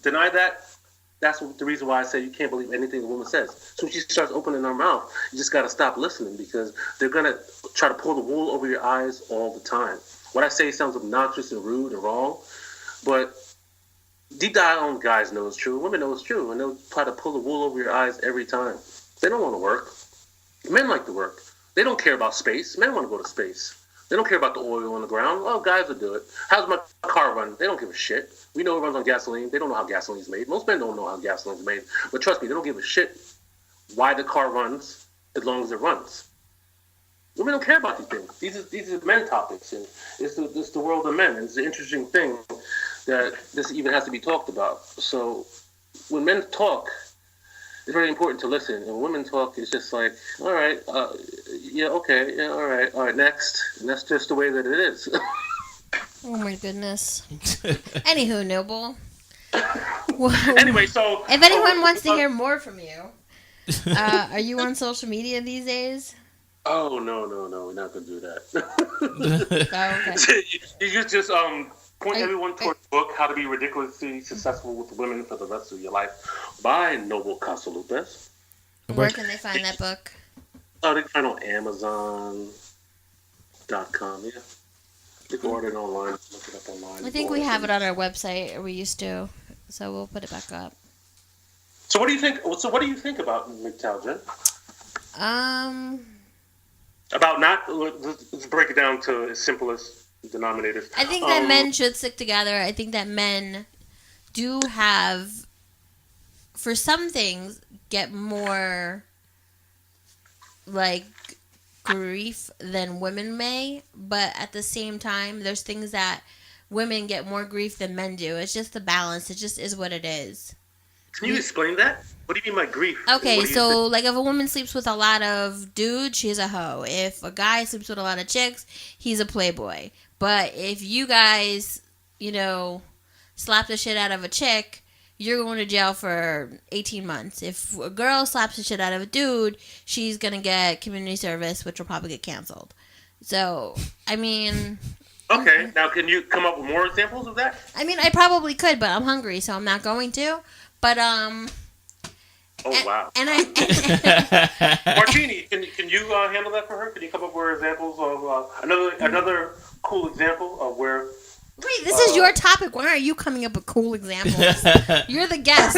deny that, that's the reason why I say you can't believe anything a woman says. So when she starts opening her mouth, you just got to stop listening, because they're going to try to pull the wool over your eyes all the time. What I say sounds obnoxious and rude and wrong, but deep down guys know it's true. Women know it's true, and they'll try to pull the wool over your eyes every time. They don't want to work. Men like to work. They don't care about space. Men want to go to space. They don't care about the oil on the ground. Well, guys will do it. How's my car run? They don't give a shit. We know it runs on gasoline. They don't know how gasoline's made. Most men don't know how gasoline's made. But trust me, they don't give a shit why the car runs as long as it runs. Women don't care about these things. These are men topics, and it's the world of men. And it's an interesting thing that this even has to be talked about. So when men talk, it's very important to listen. And when women talk, it's just like, all right, yeah, okay, yeah, all right, next. And that's just the way that it is. Oh my goodness. Anywho, Noble. Anyway, so if anyone wants to hear more from you, are you on social media these days? Oh no, we're not gonna do that. Oh, okay. You just point everyone toward the book, How to Be Ridiculously Successful with Women for the Rest of Your Life by Noble Casalupus. Where can they find that book? Oh, they can find it on Amazon.com, yeah. You can order it online, look it up online. I think we have it on our website, or we used to, so we'll put it back up. So what do you think? So what do you think about MGTOW, Jen? About not. Let's break it down to its simplest denominators. I think that men should stick together. I think that men do have, for some things, get more like grief than women may, but at the same time, there's things that women get more grief than men do. It's just the balance. It just is what it is. Can you explain that? What do you mean by grief? Okay, so like if a woman sleeps with a lot of dudes, she's a hoe. If a guy sleeps with a lot of chicks, he's a playboy. But if you guys, slap the shit out of a chick, you're going to jail for 18 months. If a girl slaps the shit out of a dude, she's going to get community service, which will probably get canceled. So, I mean, Okay, now can you come up with more examples of that? I mean, I probably could, but I'm hungry, so I'm not going to. But Oh wow. And I Martini, can you handle that for her? Can you come up with examples of another cool example of where? Wait, this is your topic. Why aren't you coming up with cool examples? You're the guest.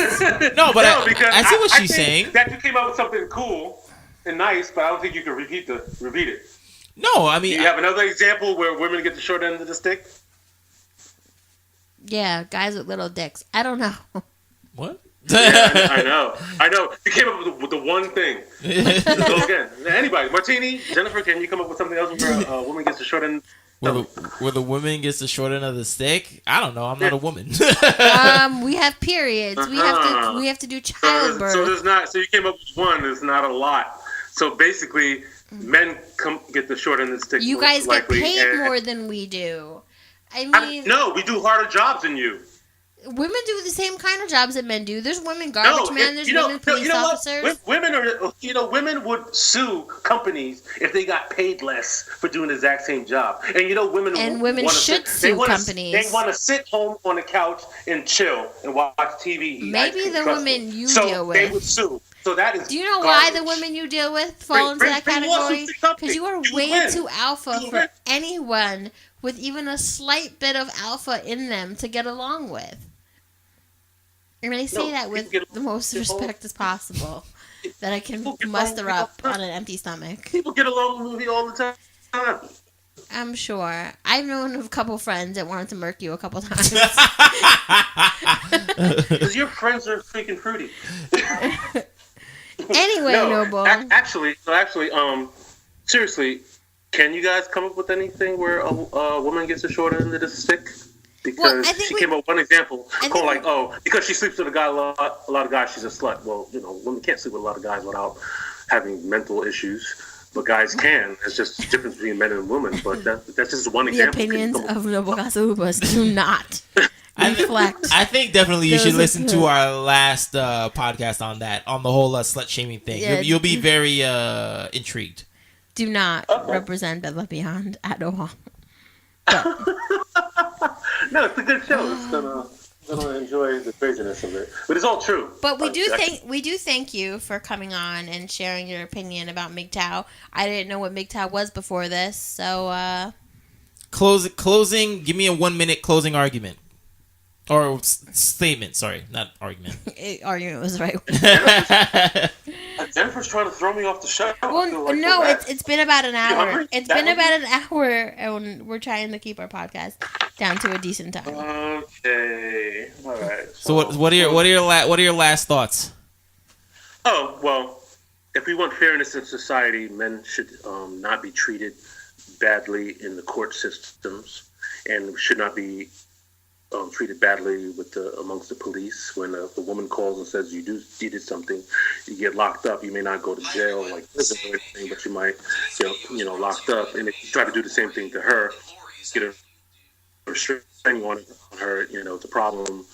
No, but because I see what she's think saying. That you came up with something cool and nice, but I don't think you can repeat it. No, I mean, Do you have another example where women get the short end of the stick? Yeah, guys with little dicks. I don't know. what? Yeah, I know. You came up with the one thing. So again, anybody, Martini, Jennifer, can you come up with something else where a woman gets the short end? Where the woman gets the short end of the stick? I don't know. I'm not a woman. We have periods. We have to do childbirth. So you came up with one. There's not a lot. So basically, men get the short end of the stick. You guys get paid more than we do. I mean, no, we do harder jobs than you. Women do the same kind of jobs that men do. There's women garbage men. There's women police officers. Women would sue companies if they got paid less for doing the exact same job. And women should sue companies. They want to sit home on the couch and chill and watch TV. Maybe the women you deal with. They would sue. So that is. Do you know why the women you deal with fall into that category? Because you are way too alpha for anyone with even a slight bit of alpha in them to get along with. And I say that with the most respect as possible that I can muster up on an empty stomach. People get along with me all the time. I'm sure. I've known a couple friends that wanted to murk you a couple times. Because your friends are freaking fruity. Anyway, Noble. Actually, seriously, can you guys come up with anything where a woman gets a short end of the stick? Because she came up with one example because she sleeps with a lot of guys, she's a slut. Well, women can't sleep with a lot of guys without having mental issues, but guys can. It's just the difference between men and women. But that's just one example. The opinions of Noble Casalupus do not reflect. I think definitely you should listen to our last podcast on the whole slut shaming thing. Yeah. You'll be very intrigued. Do not represent Bella Beyond at all. No, it's a good show. It's gonna enjoy the craziness of it, but it's all true. But we do thank you for coming on and sharing your opinion about MGTOW. I didn't know what MGTOW was before this, so closing. Give me a 1-minute closing argument or statement. Sorry, not argument. Argument was the right one. Jennifer's trying to throw me off the show. Well, no, it's been about an hour. It's been about an hour, and we're trying to keep our podcast down to a decent time. Okay, all right. So what are your last thoughts? Oh well, if we want fairness in society, men should not be treated badly in the court systems, and should not be treated badly amongst the police. When a woman calls and says you did something, you get locked up. You may not go to jail like prison or anything, but you might locked up. And if you try to do the same thing to her, get a restraining on her, it's a problem.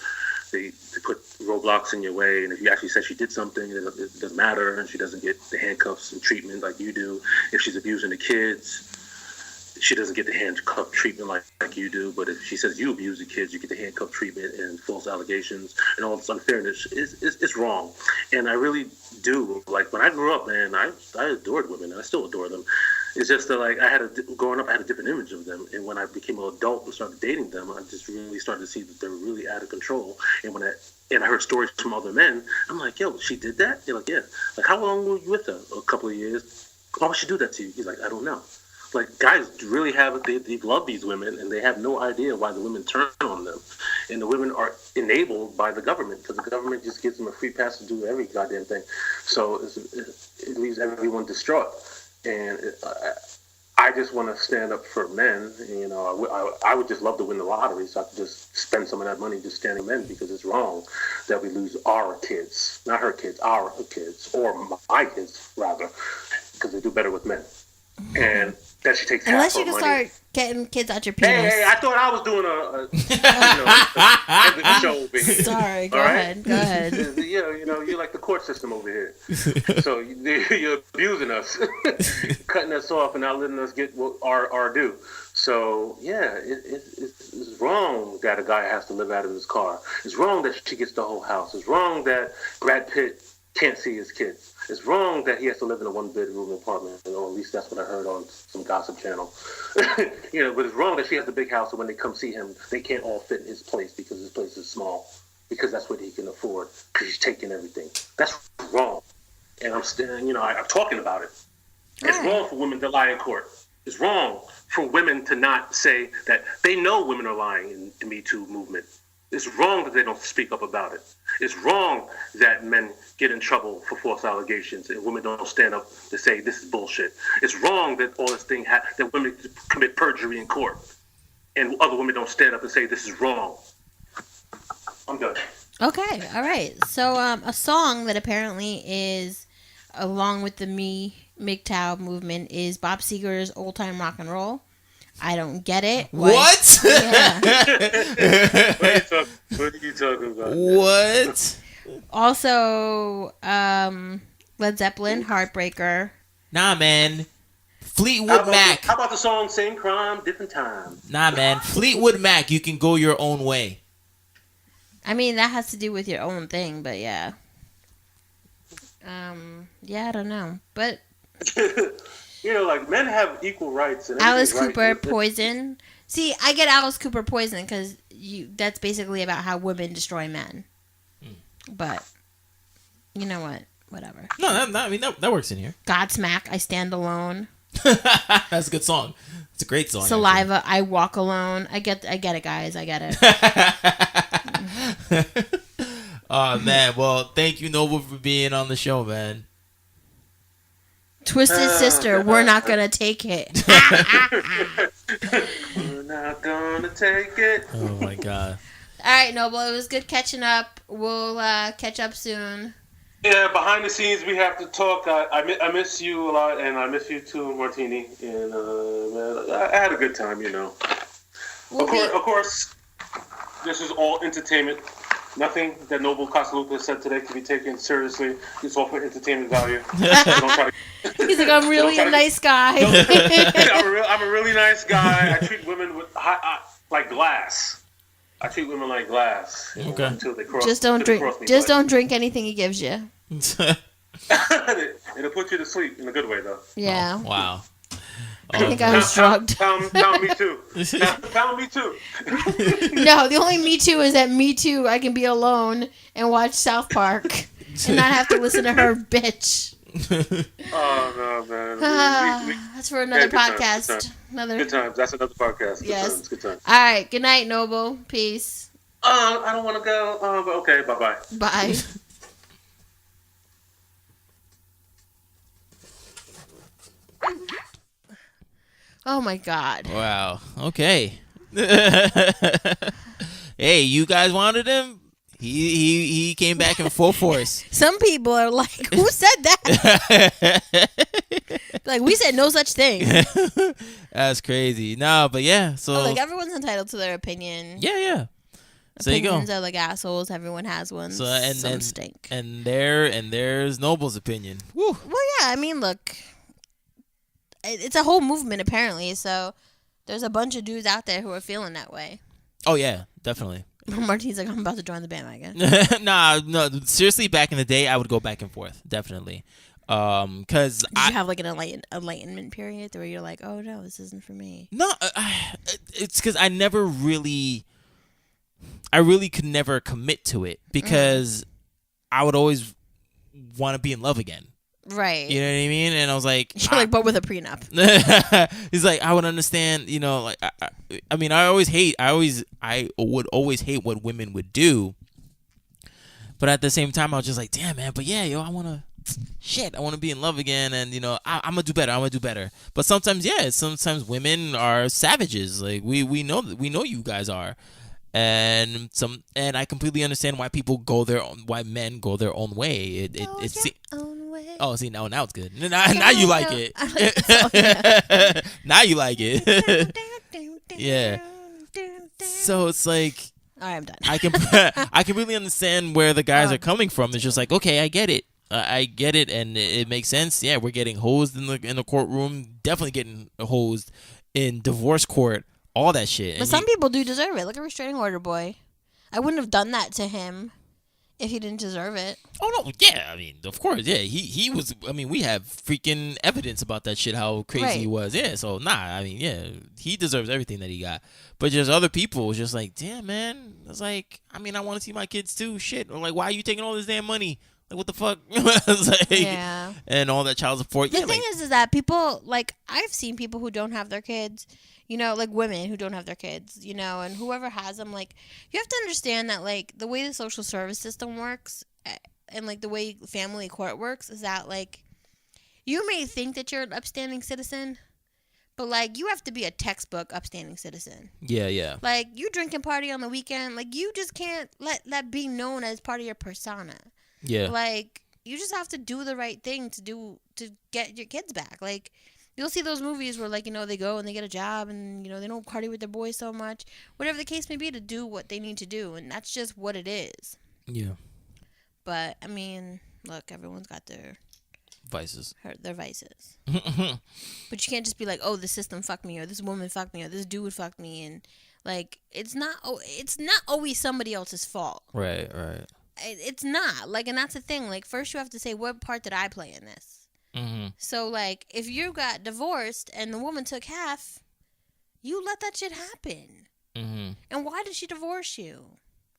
They put roadblocks in your way, and if you actually say she did something, it doesn't matter, and she doesn't get the handcuffs and treatment like you do. If she's abusing the kids, she doesn't get the handcuff treatment like you do. But if she says you abuse the kids, you get the handcuff treatment and false allegations and all this unfairness. It's wrong. And I really do. Like, when I grew up, man, I adored women, and I still adore them. It's just that, growing up, I had a different image of them. And when I became an adult and started dating them, I just really started to see that they were really out of control. And I heard stories from other men, I'm like, yo, she did that? They're like, yeah. Like, how long were you with her? A couple of years. Why would she do that to you? He's like, I don't know. Like, guys really they love these women, and they have no idea why the women turn on them. And the women are enabled by the government, because the government just gives them a free pass to do every goddamn thing. So it leaves everyone distraught. And I just want to stand up for men. I would just love to win the lottery, so I could just spend some of that money just standing men, because it's wrong that we lose our kids, not her kids, our kids, or my kids rather, because they do better with men. And that she takes unless half you can money. Start getting kids out your penis. Hey, I thought I was doing a show over here. Sorry, go ahead. You're like the court system over here. So you're abusing us, cutting us off, and not letting us get our due. So yeah, it's wrong that a guy has to live out of his car. It's wrong that she gets the whole house. It's wrong that Brad Pitt can't see his kids. It's wrong that he has to live in a one-bedroom apartment, or at least that's what I heard on some gossip channel. But it's wrong that she has the big house, and when they come see him, they can't all fit in his place because his place is small, because that's what he can afford, because he's taking everything. That's wrong. And I'm still, I'm talking about it. It's wrong for women to lie in court. It's wrong for women to not say that they know women are lying in the Me Too movement. It's wrong that they don't speak up about it. It's wrong that men get in trouble for false allegations and women don't stand up to say this is bullshit. It's wrong that all this thing that women commit perjury in court and other women don't stand up and say this is wrong. I'm done. Okay, all right. So a song that apparently is along with the MGTOW movement is Bob Seger's Old Time Rock and Roll. I don't get it. What? Yeah. What are you talking about? What? Also, Led Zeppelin, Heartbreaker. Nah, man. Fleetwood Mac. How about the song Same Crime, Different Time? Nah, man. Fleetwood Mac, You Can Go Your Own Way. I mean, that has to do with your own thing, but yeah. Yeah, I don't know. But like men have equal rights. And Alice everything's Cooper, right. Poison. See, I get Alice Cooper, Poison because that's basically about how women destroy men. But you know what? Whatever. No, that works in here. Godsmack, I Stand Alone. That's a good song. It's a great song. Saliva, I Walk Alone. I get it, guys. I get it. Oh man, well, thank you, Noble, for being on the show, man. Twisted Sister, We're Not Gonna Take It. We're not gonna take it. Oh my god. All right, Noble, it was good catching up. We'll catch up soon. Yeah, behind the scenes we have to talk. I miss you a lot, and I miss you too, Martini. And man, I had a good time, Of course, this is all entertainment. Nothing that Noble Casalupus said today can be taken seriously. It's all for entertainment value. He's like, I'm really a nice guy. I'm a really nice guy. I treat women like glass. I treat women like glass. Okay. Until they cross. Just don't drink. Me, just don't drink anything he gives you. It'll put you to sleep in a good way, though. Yeah. Oh, wow. I think I was drugged. Pound me too. Pound me too. No, the only Me Too is that Me Too, I can be alone and watch South Park and not have to listen to her bitch. Oh, no, man. That's for another podcast. Good times. That's another podcast. Yes. Good times. All right. Good night, Noble. Peace. I don't want to go. But okay. Bye-bye. Bye. Oh, my God. Wow. Okay. Hey, you guys wanted him? He came back in full force. Some people are like, who said that? Like, we said no such thing. That's crazy. No, but yeah. So Like, everyone's entitled to their opinion. yeah. So there you go. Opinions are like assholes. Everyone has one. So Some stink. And there's Noble's opinion. Woo. Well, yeah. I mean, look, it's a whole movement apparently. So there's a bunch of dudes out there who are feeling that way. Oh yeah, definitely. Martin's like, I'm about to join the bandwagon. No. Seriously, back in the day, I would go back and forth, definitely. Because Did you have like an enlightenment period where you're like, oh no, this isn't for me? No, it's because I really could never commit to it because I would always want to be in love again. Right. You know what I mean? And I was like, you're like, but with a prenup. He's like, I would understand, like, I mean, I would always hate what women would do. But at the same time, I was just like, damn, man, but yeah, I want to be in love again. And, I'm going to do better. But sometimes women are savages. Like, we know you guys are. And I completely understand why men go their own way. Own way. Oh, see, now it's good. Now you like it. Now you like it. Yeah. So it's like, all right, I'm done. I can really understand where the guys are coming from. It's just like, okay, I get it. I get it, and it makes sense. Yeah, we're getting hosed in the courtroom. Definitely getting hosed in divorce court, all that shit. But And some people do deserve it. Look at Restraining Order Boy. I wouldn't have done that to him if he didn't deserve it. Oh no, yeah, I mean, of course, yeah, he was. I mean, we have freaking evidence about that shit, how crazy he was. Yeah, so I mean, yeah, he deserves everything that he got. But just other people was just like, damn, man, it's like, I mean, I want to see my kids too. Shit, or like, why are you taking all this damn money? Like, what the fuck? It's like, Yeah. And all that child support. The Yeah, thing like, is that people, like, I've seen people who don't have their kids, you know, like women who don't have their kids, you know, and whoever has them, like, you have to understand that, like, the way the social service system works and, like, the way family court works is that, like, you may think that you're an upstanding citizen, but, like, you have to be a textbook upstanding citizen. yeah. Like, you drink and party on the weekend, like, you just can't let that be known as part of your persona. Yeah. Like, you just have to do the right thing to get your kids back. Like, you'll see those movies where, like, you know, they go and they get a job and, you know, they don't party with their boys so much. Whatever the case may be, to do what they need to do. And that's just what it is. Yeah. But, I mean, look, everyone's got their Vices. their vices. But you can't just be like, oh, the system fucked me, or this woman fucked me, or this dude fucked me. And, like, it's not always somebody else's fault. Right. It's not. Like, and that's the thing. Like, first you have to say, what part did I play in this? Mm-hmm. So, like, if you got divorced and the woman took half, you let that shit happen. Mm-hmm. And why did she divorce you?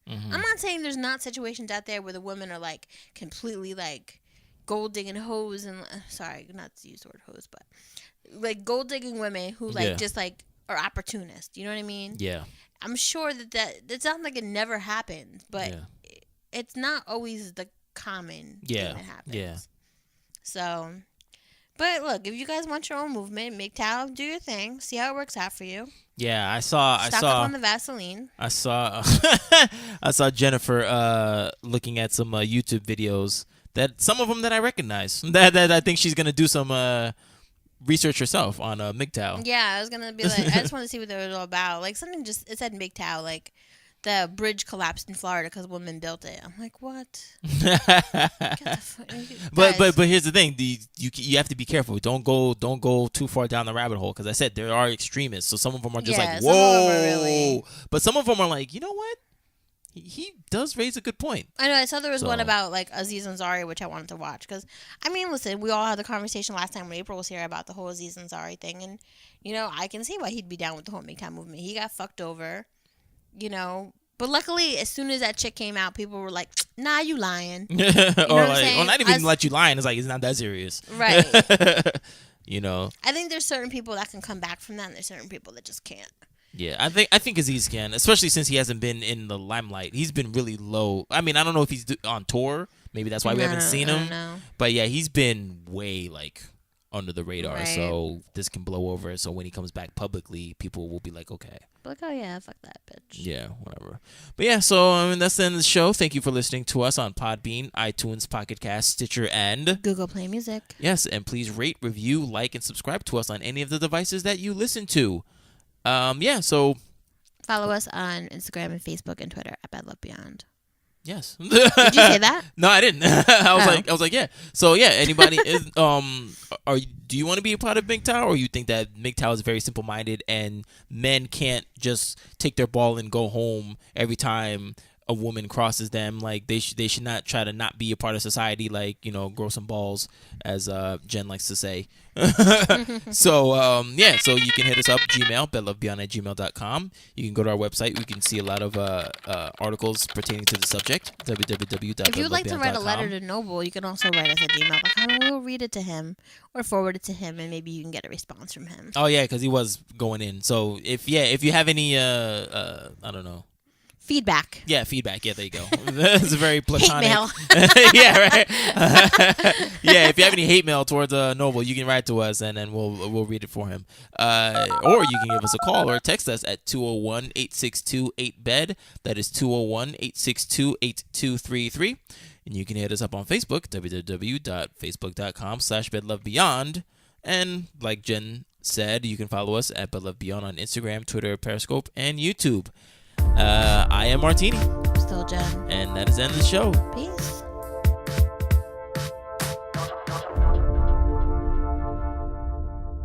Mm-hmm. I'm not saying there's not situations out there where the women are, like, completely, like, gold digging hoes and, sorry, not to use the word hoes, but, like, gold digging women who, like, just, like, are opportunists. You know what I mean? Yeah. I'm sure that sounds like it never happened, but it's not always the common thing that happens. Yeah. So, but look, if you guys want your own movement, MGTOW, do your thing. See how it works out for you. Yeah, I saw Stock up on the Vaseline. I saw Jennifer looking at some YouTube videos, that some of them that I recognize, that I think she's gonna do some research herself on MGTOW. Yeah, I was gonna be like, I just want to see what they were all about. Like, something just, it said MGTOW, like the bridge collapsed in Florida because women built it. I'm like, what? But here's the thing: you have to be careful. Don't go too far down the rabbit hole, because I said there are extremists. So some of them are just like, whoa, really... but some of them are like, you know what? He does raise a good point. I know. I saw there was one about, like, Aziz Ansari, which I wanted to watch. Because, I mean, listen, we all had the conversation last time when April was here about the whole Aziz Ansari thing. And, you know, I can see why he'd be down with the whole MGTOW movement. He got fucked over, you know. But luckily, as soon as that chick came out, people were like, nah, you lying. You know or like, well, not even let you lying. It's like, it's not that serious. Right. You know. I think there's certain people that can come back from that, and there's certain people that just can't. Yeah, I think Aziz can, especially since he hasn't been in the limelight. He's been really low. I mean, I don't know if he's on tour. Maybe that's why we haven't seen him. But yeah, he's been way, like, under the radar. Right. So this can blow over. So when he comes back publicly, people will be like, okay. Like, oh yeah, fuck that bitch. Yeah, whatever. But yeah, so I mean, that's the end of the show. Thank you for listening to us on Podbean, iTunes, Pocket Cast, Stitcher, and Google Play Music. Yes, and please rate, review, like, and subscribe to us on any of the devices that you listen to. Yeah, so follow us on Instagram and Facebook and Twitter at Bad Love Beyond. Yes. Did you say that? No, I didn't. I was like, yeah. So yeah, anybody is do you want to be a part of MGTOW, or you think that MGTOW is very simple minded and men can't just take their ball and go home every time a woman crosses them? Like, they should not try to not be a part of society, like, you know, grow some balls, as Jen likes to say. So yeah, so you can hit us up, Gmail, bedlovebeyond@gmail.com. You can go to our website. You can see a lot of articles pertaining to the subject, www.bedlovebeyond.com. If you'd like to write a letter to Noble, you can also write us at gmail.com. We'll read it to him or forward it to him, and maybe you can get a response from him. Oh yeah, because he was going in. So if you have any I don't know, feedback. Yeah, feedback. Yeah, there you go. That's a very platonic. Hate mail. Yeah, right. Yeah, if you have any hate mail towards Noble, you can write to us, and then we'll read it for him. Or you can give us a call or text us at 201-862-8BED. That is 201-862-8233. And you can hit us up on Facebook, www.facebook.com/bedlovebeyond. And like Jen said, you can follow us at bedlovebeyond on Instagram, Twitter, Periscope, and YouTube. I am Martini. Still Jen. And that is the end of the show. Peace.